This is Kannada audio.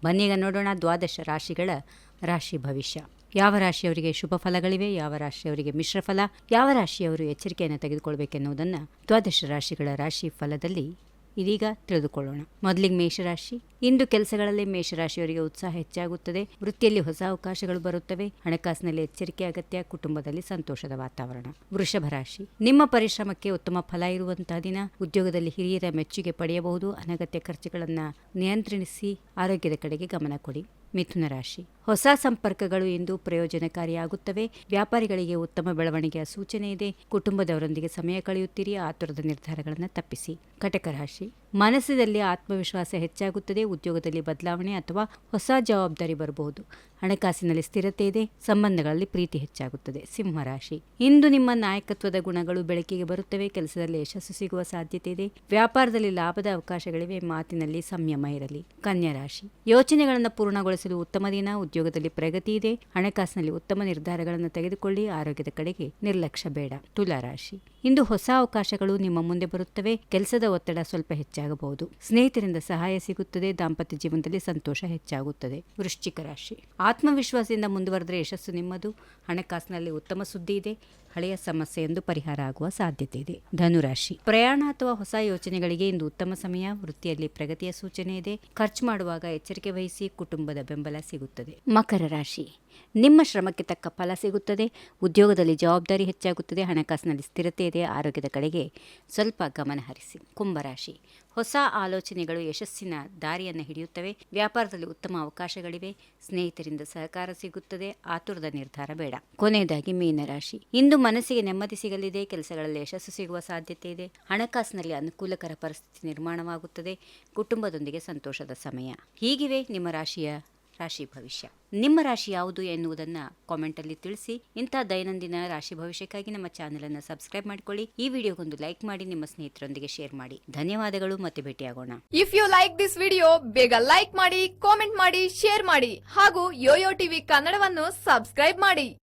ಬನ್ನೀಗ ನೋಡೋಣ ದ್ವಾದಶ ರಾಶಿಗಳ ರಾಶಿ ಭವಿಷ್ಯ. ಯಾವ ರಾಶಿಯವರಿಗೆ ಶುಭ ಫಲಗಳಿವೆ, ಯಾವ ರಾಶಿಯವರಿಗೆ ಮಿಶ್ರ ಫಲ, ಯಾವ ರಾಶಿಯವರು ಎಚ್ಚರಿಕೆಯನ್ನು ತೆಗೆದುಕೊಳ್ಬೇಕೆನ್ನುವುದನ್ನು ದ್ವಾದಶ ರಾಶಿಗಳ ರಾಶಿ ಫಲದಲ್ಲಿ ಇದೀಗ ತಿಳಿದುಕೊಳ್ಳೋಣ. ಮೊದಲಿಗೆ ಮೇಷರಾಶಿ. ಇಂದು ಕೆಲಸಗಳಲ್ಲಿ ಮೇಷರಾಶಿಯವರಿಗೆ ಉತ್ಸಾಹ ಹೆಚ್ಚಾಗುತ್ತದೆ. ವೃತ್ತಿಯಲ್ಲಿ ಹೊಸ ಅವಕಾಶಗಳು ಬರುತ್ತವೆ. ಹಣಕಾಸಿನಲ್ಲಿ ಎಚ್ಚರಿಕೆ ಅಗತ್ಯ. ಕುಟುಂಬದಲ್ಲಿ ಸಂತೋಷದ ವಾತಾವರಣ. ವೃಷಭ ರಾಶಿ. ನಿಮ್ಮ ಪರಿಶ್ರಮಕ್ಕೆ ಉತ್ತಮ ಫಲ ಇರುವಂತಹ ದಿನ. ಉದ್ಯೋಗದಲ್ಲಿ ಹಿರಿಯರ ಮೆಚ್ಚುಗೆ ಪಡೆಯಬಹುದು. ಅನಗತ್ಯ ಖರ್ಚುಗಳನ್ನು ನಿಯಂತ್ರಿಸಿ ಆರೋಗ್ಯದ ಕಡೆಗೆ ಗಮನ ಕೊಡಿ. ಮಿಥುನ ರಾಶಿ. ಹೊಸ ಸಂಪರ್ಕಗಳು ಇಂದು ಪ್ರಯೋಜನಕಾರಿಯಾಗುತ್ತವೆ. ವ್ಯಾಪಾರಿಗಳಿಗೆ ಉತ್ತಮ ಬೆಳವಣಿಗೆಯ ಸೂಚನೆ ಇದೆ. ಕುಟುಂಬದವರೊಂದಿಗೆ ಸಮಯ ಕಳೆಯುತ್ತೀರಿ. ಆತುರದ ನಿರ್ಧಾರಗಳನ್ನು ತಪ್ಪಿಸಿ. ಕಟಕ ರಾಶಿ. ಮನಸ್ಸಿನಲ್ಲಿ ಆತ್ಮವಿಶ್ವಾಸ ಹೆಚ್ಚಾಗುತ್ತದೆ. ಉದ್ಯೋಗದಲ್ಲಿ ಬದಲಾವಣೆ ಅಥವಾ ಹೊಸ ಜವಾಬ್ದಾರಿ ಬರಬಹುದು. ಹಣಕಾಸಿನಲ್ಲಿ ಸ್ಥಿರತೆ ಇದೆ. ಸಂಬಂಧಗಳಲ್ಲಿ ಪ್ರೀತಿ ಹೆಚ್ಚಾಗುತ್ತದೆ. ಸಿಂಹರಾಶಿ. ಇಂದು ನಿಮ್ಮ ನಾಯಕತ್ವದ ಗುಣಗಳು ಬೆಳಕಿಗೆ ಬರುತ್ತವೆ. ಕೆಲಸದಲ್ಲಿ ಯಶಸ್ಸು ಸಿಗುವ ಸಾಧ್ಯತೆ ಇದೆ. ವ್ಯಾಪಾರದಲ್ಲಿ ಲಾಭದ ಅವಕಾಶಗಳಿವೆ. ಮಾತಿನಲ್ಲಿ ಸಂಯಮ ಇರಲಿ. ಕನ್ಯಾ ರಾಶಿ. ಯೋಚನೆಗಳನ್ನು ಪೂರ್ಣಗೊಳಿಸಲು ಉತ್ತಮ ದಿನ. ಉದ್ಯೋಗದಲ್ಲಿ ಪ್ರಗತಿ ಇದೆ. ಹಣಕಾಸಿನಲ್ಲಿ ಉತ್ತಮ ನಿರ್ಧಾರಗಳನ್ನು ತೆಗೆದುಕೊಳ್ಳಿ. ಆರೋಗ್ಯದ ಕಡೆಗೆ ನಿರ್ಲಕ್ಷ್ಯ ಬೇಡ. ತುಲಾ ರಾಶಿ. ಇಂದು ಹೊಸ ಅವಕಾಶಗಳು ನಿಮ್ಮ ಮುಂದೆ ಬರುತ್ತವೆ. ಕೆಲಸದ ಒತ್ತಡ ಸ್ವಲ್ಪ ಹೆಚ್ಚಾಗಬಹುದು. ಸ್ನೇಹಿತರಿಂದ ಸಹಾಯ ಸಿಗುತ್ತದೆ. ದಾಂಪತ್ಯ ಜೀವನದಲ್ಲಿ ಸಂತೋಷ ಹೆಚ್ಚಾಗುತ್ತದೆ. ವೃಶ್ಚಿಕ ರಾಶಿ. ಆತ್ಮವಿಶ್ವಾಸದಿಂದ ಮುಂದುವರೆದರೆ ಯಶಸ್ಸು ನಿಮ್ಮದು. ಹಣಕಾಸಿನಲ್ಲಿ ಉತ್ತಮ ಸುದ್ದಿ ಇದೆ. ಹಳೆಯ ಸಮಸ್ಯೆಯೊಂದು ಪರಿಹಾರ ಆಗುವ ಸಾಧ್ಯತೆ ಇದೆ. ಧನುರಾಶಿ. ಪ್ರಯಾಣ ಅಥವಾ ಹೊಸ ಯೋಚನೆಗಳಿಗೆ ಇಂದು ಉತ್ತಮ ಸಮಯ. ವೃತ್ತಿಯಲ್ಲಿ ಪ್ರಗತಿಯ ಸೂಚನೆ ಇದೆ. ಖರ್ಚು ಮಾಡುವಾಗ ಎಚ್ಚರಿಕೆ ವಹಿಸಿ. ಕುಟುಂಬದ ಬೆಂಬಲ ಸಿಗುತ್ತದೆ. ಮಕರ ರಾಶಿ. ನಿಮ್ಮ ಶ್ರಮಕ್ಕೆ ತಕ್ಕ ಫಲ ಸಿಗುತ್ತದೆ. ಉದ್ಯೋಗದಲ್ಲಿ ಜವಾಬ್ದಾರಿ ಹೆಚ್ಚಾಗುತ್ತದೆ. ಹಣಕಾಸಿನಲ್ಲಿ ಸ್ಥಿರತೆ ಇದೆ. ಆರೋಗ್ಯದ ಕಡೆಗೆ ಸ್ವಲ್ಪ ಗಮನ ಹರಿಸಿ. ಕುಂಭರಾಶಿ. ಹೊಸ ಆಲೋಚನೆಗಳು ಯಶಸ್ಸಿನ ದಾರಿಯನ್ನು ಹಿಡಿಯುತ್ತವೆ. ವ್ಯಾಪಾರದಲ್ಲಿ ಉತ್ತಮ ಅವಕಾಶಗಳಿವೆ. ಸ್ನೇಹಿತರಿಂದ ಸಹಕಾರ ಸಿಗುತ್ತದೆ. ಆತುರದ ನಿರ್ಧಾರ ಬೇಡ. ಕೊನೆಯದಾಗಿ ಮೀನರಾಶಿ. ಇಂದು ಮನಸ್ಸಿಗೆ ನೆಮ್ಮದಿ ಸಿಗಲಿದೆ. ಕೆಲಸಗಳಲ್ಲಿ ಯಶಸ್ಸು ಸಿಗುವ ಸಾಧ್ಯತೆ ಇದೆ. ಹಣಕಾಸಿನಲ್ಲಿ ಅನುಕೂಲಕರ ಪರಿಸ್ಥಿತಿ ನಿರ್ಮಾಣವಾಗುತ್ತದೆ. ಕುಟುಂಬದೊಂದಿಗೆ ಸಂತೋಷದ ಸಮಯ. ಹೀಗಿವೆ ನಿಮ್ಮ ರಾಶಿಯ ರಾಶಿ ಭವಿಷ್ಯ. ನಿಮ್ಮ ರಾಶಿ ಯಾವುದು ಎನ್ನುವುದನ್ನು ಕಾಮೆಂಟಲ್ಲಿ ತಿಳಿಸಿ. ಇಂಥ ದೈನಂದಿನ ರಾಶಿ ಭವಿಷ್ಯಕ್ಕಾಗಿ ನಮ್ಮ ಚಾನೆಲ್ ಅನ್ನು ಸಬ್ಸ್ಕ್ರೈಬ್ ಮಾಡಿಕೊಳ್ಳಿ. ಈ ವಿಡಿಯೋಗೊಂದು ಲೈಕ್ ಮಾಡಿ, ನಿಮ್ಮ ಸ್ನೇಹಿತರೊಂದಿಗೆ ಶೇರ್ ಮಾಡಿ. ಧನ್ಯವಾದಗಳು. ಮತ್ತೆ ಭೇಟಿಯಾಗೋಣ. If you like this video, ಬೇಗ ಲೈಕ್ ಮಾಡಿ, ಕಾಮೆಂಟ್ ಮಾಡಿ, ಶೇರ್ ಮಾಡಿ ಹಾಗೂ ಯೋಯೋ ಟಿವಿ ಕನ್ನಡವನ್ನು ಸಬ್ಸ್ಕ್ರೈಬ್ ಮಾಡಿ.